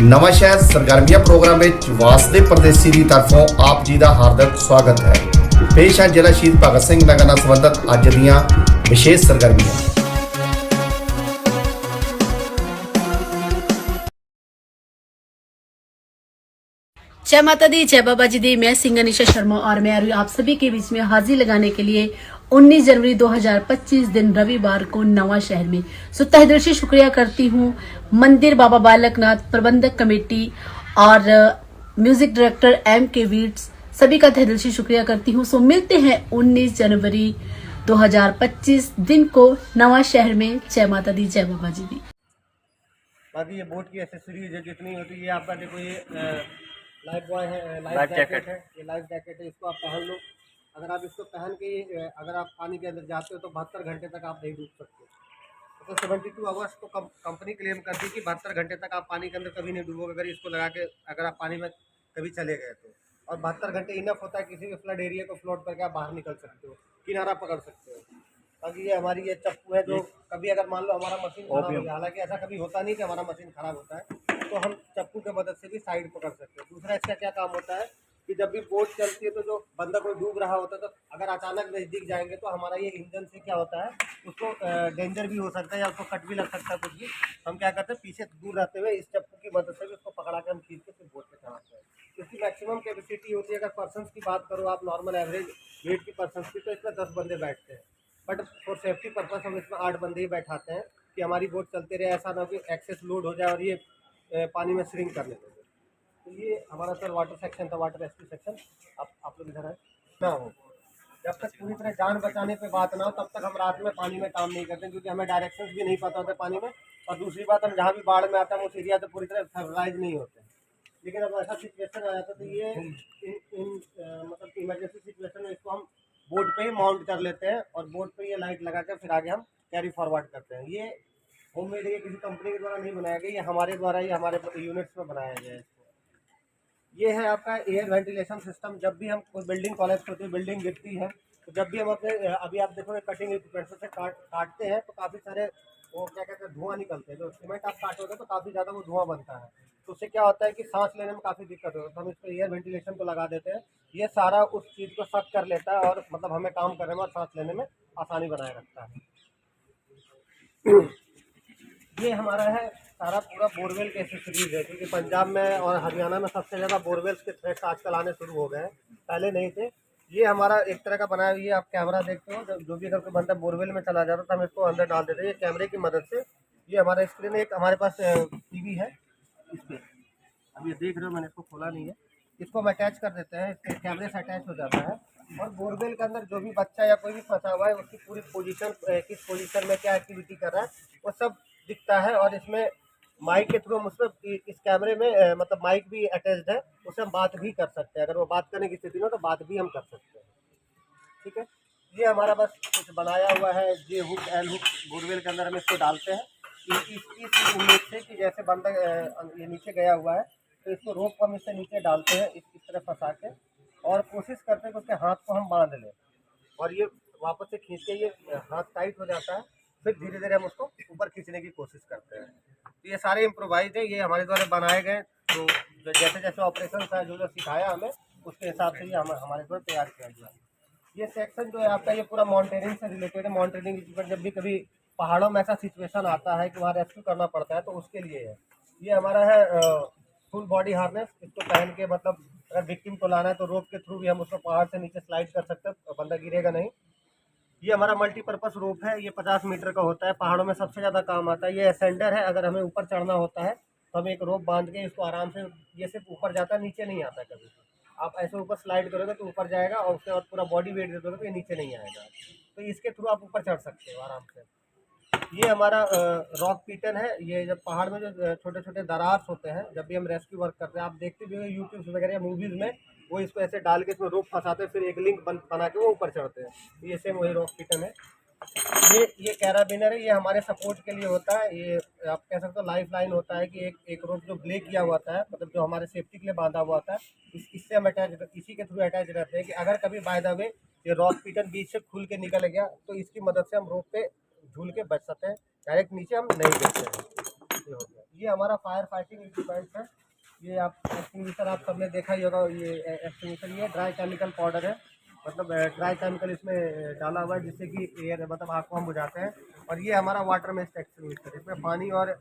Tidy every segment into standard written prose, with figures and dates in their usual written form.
ਨਵਾਂ ਸ਼ਹਿਰ ਸਰਗਰਮੀਆਂ ਪ੍ਰੋਗਰਾਮ ਵਿੱਚ ਵਾਸਦੇ ਪਰਦੇਸੀ ਦੀ ਤਰਫੋਂ ਆਪ ਜੀ ਦਾ ਹਾਰਦਿਕ ਸਵਾਗਤ ਹੈ। ਪੇਸ਼ ਹੈ ਜ਼ਿਲ੍ਹਾ ਸ਼ਹੀਦ ਭਗਤ ਸਿੰਘ ਨਗਰ ਨਾਲ ਸੰਬੰਧਿਤ ਅੱਜ ਦੀਆਂ ਵਿਸ਼ੇਸ਼ ਸਰਗਰਮੀਆਂ। जय माता दी, जय बाबा जी दी। मैं सिंगर निशा शर्मा और मैं आप सभी के बीच में हाजिर लगाने के लिए 19 जनवरी 2025 दिन रविवार को नवा शहर में तहे दिल से शुक्रिया करती हूँ मंदिर बाबा बालकनाथ प्रबंधक कमेटी और म्यूजिक डायरेक्टर M.K. वीट्स, सभी का तहे दिल से शुक्रिया करती हूँ। मिलते हैं 19 जनवरी 2025 दिन को नवा शहर में। जय माता दी, जय बाबा जी दी। बाकी ये बोट की एसेसरीज है जितनी होती है, आपका देखो ये लाइफ बॉय है, लाइफ जैकेट है, ये लाइफ जैकेट है, इसको आप पहन लो। अगर आप इसको पहन के अगर आप पानी के अंदर जाते हो तो 72 घंटे तक आप नहीं डूब सकते। तो 72 आवर्स तो कंपनी क्लेम करती है कि 72 घंटे तक आप पानी के अंदर कभी नहीं डूबोगे अगर इसको लगा के अगर आप पानी में कभी चले गए तो। और 72 घंटे इनफ होता है किसी भी फ्लड एरिया को फ्लोट करके आप बाहर निकल सकते हो, किनारा पकड़ सकते हो। बाकी ये हमारी ये चप्पू है जो कभी अगर मान लो हमारा मशीन खराब हो गया, हालांकि ऐसा कभी होता नहीं कि हमारा मशीन खराब होता है, तो हम चप्पू की मदद से भी साइड पकड़ सकते हैं। दूसरा इसका क्या काम होता है कि जब भी बोट चलती है तो जो बंदा कोई डूब रहा होता है तो अगर अचानक नज़दीक जाएंगे तो हमारा ये इंजन से क्या होता है, उसको डेंजर भी हो सकता है या उसको कट भी लग सकता है कुछ भी। हम क्या करते हैं, पीछे दूर रहते हुए इस चप्पू की मदद से भी उसको पकड़ा के हम खींच के फिर बोट पे चढ़ाते हैं। इसकी मैक्सिमम कैपेसिटी होती है, अगर पर्सनस की बात करो आप, नॉर्मल एवरेज वेट की पर्सनस की, तो इसमें 10 बंदे बैठते हैं। बट फॉर सेफ्टी पर्पस हम इसमें 8 बंदे ही बैठाते हैं कि हमारी बोट चलते रहे, ऐसा ना हो कि एक्सेस लोड हो जाए और ये पानी में स्विंग करने लगे। तो ये हमारा सर वाटर सेक्शन था, वाटर रेस्क्यू सेक्शन। आप लोग इधर है ना हो, जब तक पूरी तरह जान बचाने पे बात ना हो तब तक हम रात में पानी में काम नहीं करते, क्योंकि हमें डायरेक्शंस भी नहीं पता होते पानी में। और दूसरी बात, हम जहाँ भी बाढ़ में आते हैं उस एरिया से पूरी तरह थर्मलाइज नहीं होते। लेकिन अब ऐसा सिचुएशन आ जाता है तो ये मतलब इमरजेंसी सिचुएशन में इसको हम बोट पे ही माउंट कर लेते हैं और बोट पे ये लाइट लगा कर फिर आगे हम कैरी फॉरवर्ड करते हैं। ये होममेड है, किसी कंपनी के द्वारा नहीं बनाया गया, ये हमारे द्वारा ही हमारे यूनिट्स में बनाया गया है। ये है आपका एयर वेंटिलेशन सिस्टम। जब भी हम कोई बिल्डिंग कॉलेज होती है, बिल्डिंग गिरती है, तो जब भी हम अपने अभी आप देखोगे कटिंग इक्विपमेंट से काटते हैं तो काफ़ी सारे वो क्या कहते हैं धुआं निकलते हैं। जो सीमेंट आप काटोगे तो काफ़ी ज़्यादा वो धुआं बनता है, तो उससे क्या होता है कि सांस लेने में काफ़ी दिक्कत होती है। तो हम इस पर एयर वेंटिलेशन को लगा देते हैं, ये सारा उस चीज़ को सक कर लेता है और मतलब हमें काम करने में और सांस लेने में आसानी बनाए रखता है। ये हमारा है सारा पूरा बोरवेल के एसेसरीज है, क्योंकि पंजाब में और हरियाणा में सबसे ज़्यादा बोरवेल्स के थ्रेड्स आजकल आने शुरू हो गए हैं, पहले नहीं थे। ये हमारा एक तरह का बनाया हुआ, ये आप कैमरा देखते हो, जो भी अगर कोई बंदा बोरवेल में चला जाता है तो हम इसको अंदर डाल देते हैं। ये कैमरे की मदद से, ये हमारा स्क्रीन है, एक हमारे पास टीवी है इस पर, अब ये देख रहे हो, मैंने इसको खोला नहीं है, इसको हम अटैच कर देते हैं, इसके कैमरे से अटैच हो जाता है। और बोरवेल के अंदर जो भी बच्चा या कोई भी फंसा हुआ है उसकी पूरी पोजीशन, किस पोजीशन में क्या एक्टिविटी कर रहा है, वो सब दिखता है। और इसमें माइक के थ्रू हम उसमें इस कैमरे में मतलब माइक भी अटैच्ड है, उससे हम बात भी कर सकते हैं। अगर वो बात करने की स्थिति में तो बात भी हम कर सकते हैं। ठीक है, ये हमारा बस कुछ बनाया हुआ है, जे हुक एल हुक बोरवेल के अंदर हम इसको डालते हैं इस उम्मीद से कि जैसे बंदा ये नीचे गया हुआ है तो इसको रोप को हम इससे नीचे डालते हैं इस तरह फंसा के, और कोशिश करते हैं कि उसके हाथ को हम बांध लें और ये वापस से खींच के ये हाथ टाइट हो जाता है, फिर धीरे धीरे हम उसको ऊपर खींचने की कोशिश करते हैं। तो ये सारे इम्प्रोवाइज है, ये हमारे द्वारा बनाए गए। तो जैसे जैसे ऑपरेशन था जो सिखाया हमें उसके हिसाब से ये हमारे द्वारा तैयार किया गया। ये सेक्शन जो है आपका ये पूरा माउंटेनिंग से रिलेटेड है। माउंटेनिंग इक्विपमेंट जब भी कभी पहाड़ों में ऐसा सिचुएशन आता है कि वहाँ रेस्क्यू करना पड़ता है तो उसके लिए है। ये हमारा है फुल बॉडी हार्नेस, इसको पहन के मतलब अगर विक्टिम को लाना है तो रोप के थ्रू भी हम उसको पहाड़ से नीचे स्लाइड कर सकते हैं, तो बंदा गिरेगा नहीं। ये हमारा मल्टीपर्पज़ रोप है, ये 50 मीटर का होता है, पहाड़ों में सबसे ज़्यादा काम आता है। ये असेंडर है, अगर हमें ऊपर चढ़ना होता है तो हम एक रोप बांध के इसको आराम से, ये सिर्फ ऊपर जाता है, नीचे नहीं आता कभी। आप ऐसे ऊपर स्लाइड करोगे तो ऊपर जाएगा और उसके बाद पूरा बॉडी वेट दे दोगे तो ये नीचे नहीं आएगा, तो इसके थ्रू आप ऊपर चढ़ सकते हो आराम से। ये हमारा रॉक पीटन है, ये जब पहाड़ में जो छोटे छोटे दरार होते हैं, जब भी हम रेस्क्यू वर्क करते हैं, आप देखते भी हो यूट्यूब वगैरह या मूवीज़ में, वो इसको ऐसे डाल के इसमें रोप फंसाते हैं, फिर एक लिंक बना के वो ऊपर चढ़ते हैं। ये सेम वही रॉक पीटन है। ये कैराबिनर है, ये हमारे सपोर्ट के लिए होता है। ये आप कह सकते हो लाइफ लाइन होता है कि एक रोप जो ब्ले किया हुआ होता है, मतलब जो हमारे सेफ्टी के लिए बांधा हुआ होता है, इससे हम अटैच, इसी के थ्रू अटैच रहते हैं कि अगर कभी बाय द वे ये रॉक पीटन बीच से खुल के निकल गया तो इसकी मदद से हम रोप पे झूल के बच सकते हैं, डायरेक्ट नीचे हम नहीं गिरते हैं। ये हो गया। ये हमारा फायर फाइटिंग इक्विपमेंट है। ये आप एक्सटिंग्विशर आप सबने देखा ही होगा। ये एक्सटिंग्विशर ये ड्राई केमिकल पाउडर है, मतलब ड्राई केमिकल इसमें डाला हुआ है जिससे कि एयर मतलब आग को हम बुझाते हैं। और ये हमारा वाटर बेस्ड एक्सटिंग्विशर, इसमें पानी और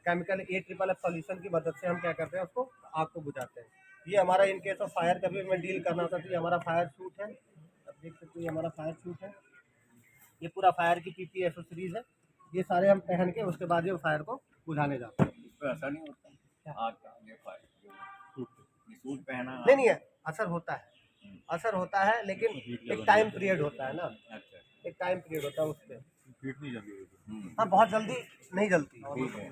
केमिकल AFFF सॉल्यूशन की मदद से हम क्या करते हैं, उसको आग को बुझाते हैं। ये हमारा इन केस ऑफ फायर कभी हमें डील करना होता है तो ये हमारा फायर सूट है। अब देख सकते हो ये हमारा फायर सूट है। ये पूरा फायर की PPE एक्सेसरीज है। ये सारे हम पहन के उसके बाद ये फायर को बुझाने जाते हैं। तो ऐसा नहीं होता आग का ये फायर सूट पहना नहीं नहीं है, असर होता है, असर होता है, लेकिन एक टाइम पीरियड होता है ना, अच्छा एक टाइम पीरियड होता है उस पर। हीट नहीं जल्दी हाँ, बहुत जल्दी नहीं जलती। ठीक है।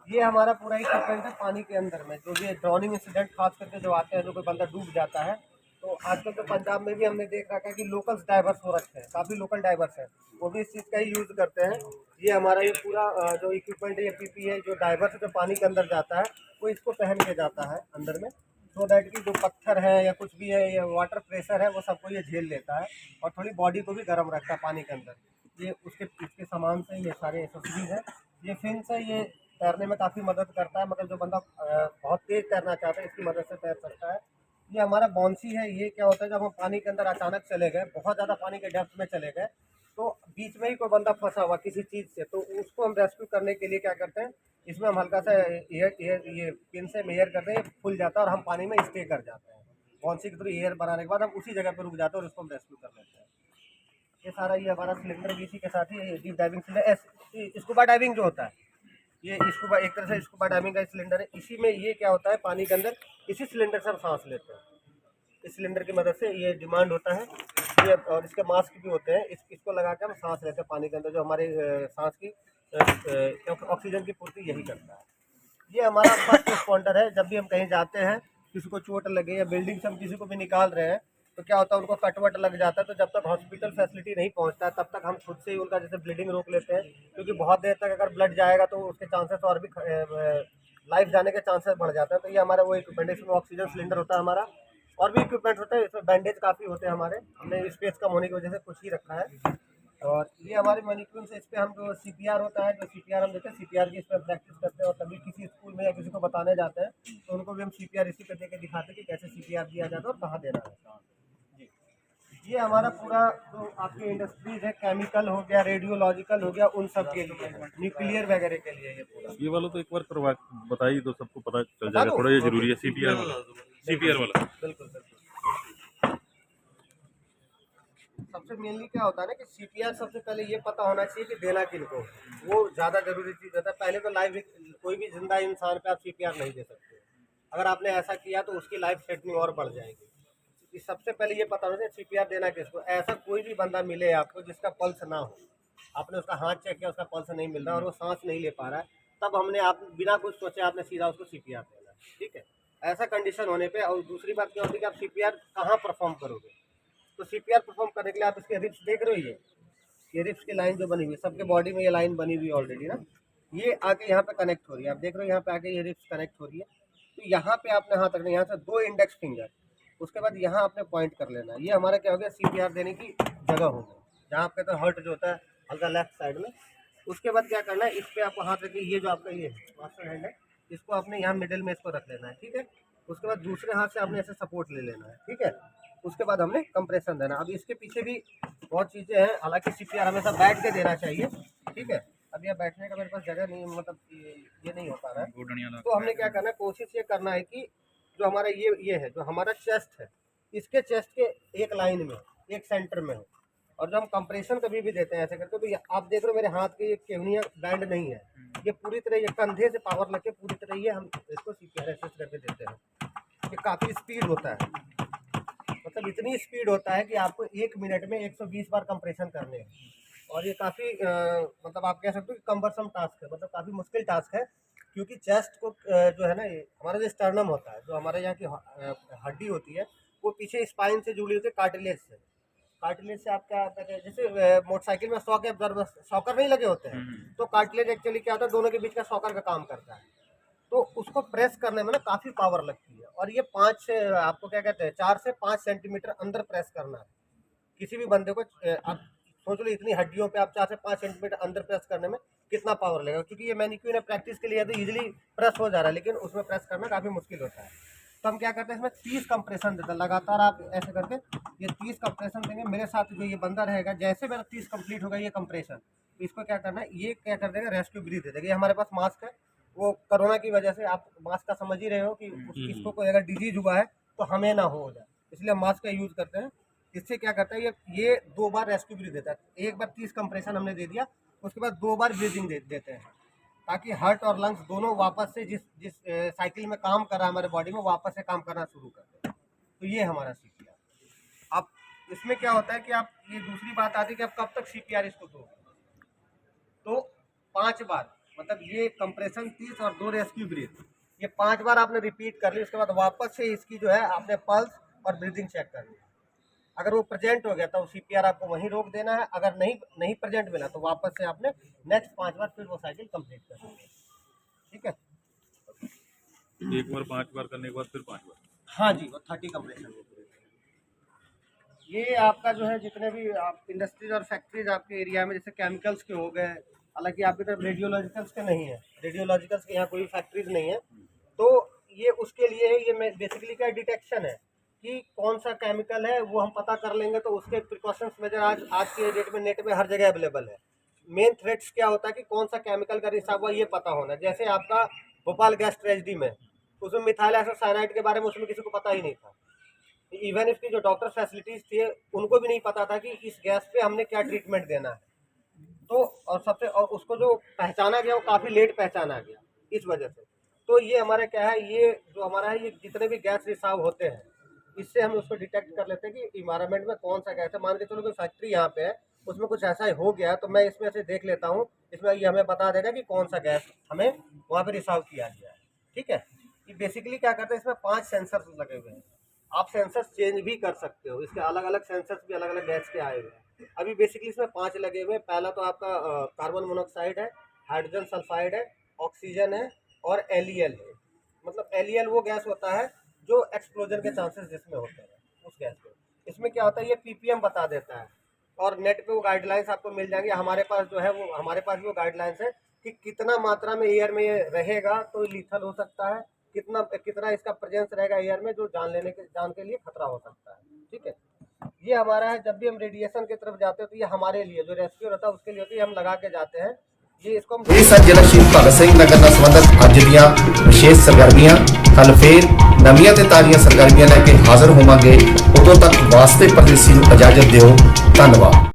ये हमारा पूरा इक्विपमेंट है पानी के अंदर में। जो ये ड्राउनिंग इंसिडेंट खास करके जो आते हैं, जो कोई बंदा डूब जाता है, तो आजकल तो पंजाब में भी हमने देख रखा है कि लोकल्स डाइवर्स हो रखे हैं, काफ़ी लोकल डाइवर्स हैं, वो भी इस चीज़ का ही यूज़ करते हैं। ये हमारा ये पूरा जो इक्विपमेंट है, ये PPE है, जो डाइवर्स जो पानी के अंदर जाता है वो इसको पहन के जाता है अंदर में, सो दैट कि जो पत्थर है या कुछ भी है या वाटर प्रेशर है वो सबको ये झेल लेता है और थोड़ी बॉडी को भी गर्म रखता है पानी के अंदर। ये इसके सामान से ये सारे एक्सेसरीज है। ये फिन्स है, ये तैरने में काफ़ी मदद करता है, मतलब जो बंदा बहुत तेज़ तैरना चाहता है इसकी मदद से तैर सकता है। ये हमारा बॉन्सी है। ये क्या होता है, जब हम पानी के अंदर अचानक चले गए, बहुत ज़्यादा पानी के डेप्थ में चले गए, तो बीच में ही कोई बंदा फंसा हुआ किसी चीज़ से, तो उसको हम रेस्क्यू करने के लिए क्या करते हैं, इसमें हम हल्का सा ये पिन से एयर करते हैं, फुल जाता है और हम पानी में स्टे कर जाते हैं। बॉन्सी के थ्रू एयर बनाने के बाद हम उसी जगह पर रुक जाते हैं और उसको हम रेस्क्यू कर लेते हैं। ये सारा ये हमारा सिलेंडर भी इसी के साथ ही deep diving cylinder, scuba diving जो होता है, ये स्कूबा एक तरह से स्कूबा डाइविंग का सिलेंडर है। इसी में ये क्या होता है, पानी के अंदर इसी सिलेंडर से हम सांस लेते हैं। इस सिलेंडर की मदद से ये डिमांड होता है ये, और इसके मास्क भी होते हैं, इसको लगा के हम सांस लेते हैं पानी के अंदर, जो हमारे सांस की ऑक्सीजन की पूर्ति यही करता है। ये हमारा फर्स्ट रिस्पॉन्डर है। जब भी हम कहीं जाते हैं, किसी को चोट लगे या बिल्डिंग से हम किसी को भी निकाल रहे हैं, तो क्या होता है, उनको कटवट लग जाता है, तो जब तक हॉस्पिटल फैसिलिटी नहीं पहुंचता है तब तक हम खुद से ही उनका जैसे ब्लीडिंग रोक लेते हैं, क्योंकि बहुत देर तक अगर ब्लड जाएगा तो उसके चांसेस और भी लाइफ जाने के चांसेस बढ़ जाते हैं। तो ये हमारा वो इक्विपमेंट है। इसमें ऑक्सीजन सिलेंडर होता है हमारा, और भी इक्विपमेंट होते हैं। इसमें बैंडेज काफ़ी होते हैं हमारे, हमने स्पेस कम होने की वजह से कुछ ही रखा है। और ये हमारे मैनिक्यून्स, इस पर हम जो CPR होता है, जो CPR हम देते हैं, CPR की इस पर प्रैक्टिस करते हैं। और तभी किसी स्कूल में या किसी को बताने जाते हैं तो उनको भी हम CPR इसी पे देके दिखाते हैं कि कैसे CPR दिया जाता है और कहाँ देना है। जी, ये हमारा पूरा जो आपकी इंडस्ट्रीज है, केमिकल हो गया, रेडियोलॉजिकल हो गया, उन सब के लिए, न्यूक्लियर वगैरह के लिए ये पूरा। ये वाला तो एक बार करवा बताइए तो सबको पता चल जाएगा, थोड़ा ये जरूरी है। CPR वाला बिल्कुल बिल्कुल। सबसे मेनली क्या होता है ना कि CPR सबसे पहले ये पता होना चाहिए कि देना किनको, वो ज़्यादा जरूरी चीज़ होता है। पहले तो लाइफ, कोई भी जिंदा इंसान पे आप CPR नहीं दे सकते। अगर आपने ऐसा किया तो उसकी लाइफ थ्रेटनिंग और बढ़ जाएगी। सबसे पहले ये पता होना चाहिए CPR देना किसको। ऐसा कोई भी बंदा मिले आपको जिसका पल्स ना हो, आपने उसका हाथ चेक किया, उसका पल्स नहीं मिल रहा और वो सांस नहीं ले पा रहा है, तब हमने आप बिना कुछ सोचे आपने सीधा उसको CPR देना, ठीक है। ऐसा कंडीशन होने पे, और दूसरी बात क्या होती है कि आप CPR कहाँ परफॉर्म करोगे, तो CPR परफॉर्म करने के लिए आप इसके रिप्स देख रहे हो, ये रिप्स की लाइन जो बनी हुई है, सबके बॉडी में ये लाइन बनी हुई है ऑलरेडी ना, ये आके यहाँ पे कनेक्ट हो रही है, आप देख रहे हो यहाँ पे आके ये रिप्स कनेक्ट हो रही है। तो यहाँ पे आपने हाथ रखना, यहाँ से 2 इंडेक्स फिंगर, उसके बाद यहाँ आपने पॉइंट कर लेना। ये हमारा क्या हो गया, CPR देने की जगह हो गई, जहाँ आपके तो हर्ट जो होता है हल्का लेफ्ट साइड में। उसके बाद क्या करना है, इस पर आपको हाथ रखिए, ये जो आपका ये मास्टर हैंड है, इसको आपने यहाँ मिडिल में इसको रख लेना है, ठीक है। उसके बाद दूसरे हाथ से आपने ऐसे सपोर्ट ले लेना है, ठीक है। उसके बाद हमने कंप्रेशन देना। अब इसके पीछे भी बहुत चीज़ें हैं, हालांकि CPR हमेशा बैठ के देना चाहिए, ठीक है। अब यह बैठने का मेरे पास जगह नहीं, मतलब ये नहीं हो पा रहा है, तो हमने क्या करना है, कोशिश ये करना है कि जो हमारा ये है, जो हमारा चेस्ट है, इसके चेस्ट के एक लाइन में, एक सेंटर में हो। और जब हम कंप्रेशन कभी भी देते हैं ऐसे करके, तो आप देख रहे हो मेरे हाथ की ये केवनियाँ बैंड नहीं है, ये पूरी तरह, ये कंधे से पावर लग के पूरी तरह ये हम इसको CPR एक्सेस करके देते हैं। ये काफ़ी स्पीड होता है, मतलब इतनी स्पीड होता है कि आपको 1 मिनट में 120 बार कंप्रेशन करने हैं। और ये काफ़ी मतलब आप कह सकते हो कि कम्बरसम टास्क है, मतलब काफ़ी मुश्किल टास्क है, क्योंकि चेस्ट को जो है ना, ये हमारा जो स्टर्नम होता है, जो हमारे यहाँ की हड्डी होती है, वो पीछे स्पाइन से जुड़ी होती है, कार्टिलेज से। कार्टिलेज से आप क्या होता है, जैसे मोटरसाइकिल में शॉकर नहीं लगे होते हैं, तो कार्टिलेज एक्चुअली क्या होता है, दोनों के बीच का शॉकर का काम करता है। तो उसको प्रेस करने में ना काफ़ी पावर लगती है। और ये 5 आपको क्या कहते हैं, 4 से 5 सेंटीमीटर अंदर प्रेस करना है किसी भी बंदे को। आप सोच लो, इतनी हड्डियों पे आप 4 से 5 सेंटीमीटर अंदर प्रेस करने में कितना पावर लेगा, क्योंकि ये मैनिक्यू ने प्रैक्टिस के लिए तो इजीली प्रेस हो जा रहा है, लेकिन उसमें प्रेस करना काफ़ी मुश्किल होता है। तो हम क्या करते हैं, इसमें 30 कंप्रेशन देते हैं लगातार। आप ऐसे करके ये 30 कंप्रेशन देंगे। मेरे साथ जो ये बंदा रहेगा, जैसे मेरा 30 कंप्लीट होगा ये कंप्रेशन, इसको क्या करना है, ये क्या कर देगा, रेस्क्यू ब्रीथ दे देगा। ये हमारे पास मास्क है, वो कोरोना की वजह से आप मास्क का समझ ही रहे हो कि इसको कोई अगर डिजीज हुआ है तो हमें ना हो जाए, इसलिए हम मास्क का यूज़ करते हैं। इससे क्या करता है, ये 2 बार रेस्क्यू ब्रीथ देता है। एक बार 30 कंप्रेशन हमने दे दिया, उसके बाद 2 बार ब्रीदिंग देते हैं, ताकि हार्ट और लंग्स दोनों वापस से जिस साइकिल में काम कर रहा है हमारे बॉडी में, वापस से काम करना शुरू कर दें। तो ये हमारा CPR। अब इसमें क्या होता है कि आप, ये दूसरी बात आती है कि आप कब तक CPR इसको दोगे, तो 5 बार, मतलब ये कंप्रेशन 30 और 2 रेस्क्यू ब्रीथ, ये 5 बार आपने रिपीट कर ली। उसके बाद वापस से इसकी जो है आपने पल्स और ब्रीदिंग चेक करनी है। अगर वो प्रेजेंट हो गया तो CPR आपको वहीं रोक देना है, अगर नहीं प्रेजेंट मिला तो वापस से आपने नेक्स्ट 5 बार फिर वो साइकिल कंप्लीट करनी है। ठीक है, एक बार 5 बार करने के बाद फिर 5 बार। हाँ जी, वो 30 कंप्रेशन। ये आपका जो है, जितने भी आप इंडस्ट्रीज और फैक्ट्रीज आपके एरिया में, जैसे केमिकल्स के हो गए, हालांकि आपकी तरफ रेडियोलॉजिकल्स के नहीं है, रेडियोलॉजिकल्स के यहाँ कोई फैक्ट्रीज नहीं है, तो ये उसके लिए ये बेसिकली क्या डिटेक्शन है कि कौन सा केमिकल है, वो हम पता कर लेंगे। तो उसके प्रिकॉशंस मेजर आज के डेट में नेट में हर जगह अवेलेबल है। मेन थ्रेट्स क्या होता है कि कौन सा केमिकल का रिसाव हुआ, ये पता होना। जैसे आपका भोपाल गैस ट्रेजेडी में, उसमें मिथाइल आइसोसाइनाइड के बारे में उसमें किसी को पता ही नहीं था। इवन इसकी जो डॉक्टर फैसिलिटीज़ थी उनको भी नहीं पता था कि इस गैस पे हमने क्या ट्रीटमेंट देना है। तो और उसको जो पहचाना गया वो काफ़ी लेट पहचाना गया इस वजह से। तो ये हमारा क्या है, ये जो हमारा है, ये जितने भी गैस रिसाव होते हैं, इससे हम उसको डिटेक्ट कर लेते हैं कि इन्वायरमेंट में कौन सा गैस है। मान के चलो कोई फैक्ट्री यहाँ पे है, उसमें कुछ ऐसा हो गया, तो मैं इसमें से देख लेता हूँ, इसमें ये हमें बता देगा कि कौन सा गैस हमें वहाँ पे रिसाव किया गया है। ठीक है, ये बेसिकली क्या करते हैं, इसमें 5 सेंसर्स लगे हुए हैं। आप सेंसर्स चेंज भी कर सकते हो, इसके अलग अलग सेंसर्स भी अलग अलग गैस के आए हुए हैं। अभी बेसिकली इसमें 5 लगे हुए हैं। पहला तो आपका कार्बन मोनोऑक्साइड है, हाइड्रोजन सल्फाइड है, ऑक्सीजन है और LEL है। मतलब LEL वो गैस होता है जो एक्सप्लोजन के चांसेस जिसमें होते हैं, उस गैस में। इसमें क्या होता है, ये ppm बता देता है, और नेट पे वो गाइडलाइंस आपको मिल जाएंगे। हमारे पास जो है वो, हमारे पास वो गाइडलाइंस है कि कितना मात्रा में एयर में ये रहेगा तो लीथल हो सकता है, कितना इसका प्रेजेंस रहेगा एयर में जो जान के लिए खतरा हो सकता है। ठीक है, ये हमारा है। जब भी हम रेडिएशन की तरफ जाते हैं तो ये हमारे लिए जो रेस्क्यू रहता है उसके लिए होती है, हम लगा के जाते हैं। ये इसको हम ਜ਼ਿਲ੍ਹਾ ਸ਼ਹੀਦ ਭਗਤ ਸਿੰਘ ਨਗਰ ਨਾਲ ਸੰਬੰਧਿਤ ਅੱਜ ਦੀਆਂ ਵਿਸ਼ੇਸ਼ ਸਰਗਰਮੀਆਂ, ਕੱਲ ਫੇਰ ਨਵੀਆਂ ਤੇ ਤਾਜ਼ੀਆਂ ਸਰਗਰਮੀਆਂ ਲੈ ਕੇ ਹਾਜ਼ਰ ਹੋਵਾਂਗੇ। ਉਦੋਂ ਤੱਕ ਵਾਸਤੇ ਪਰਦੇਸੀ ਨੂੰ ਇਜਾਜ਼ਤ ਦਿਓ। ਧੰਨਵਾਦ।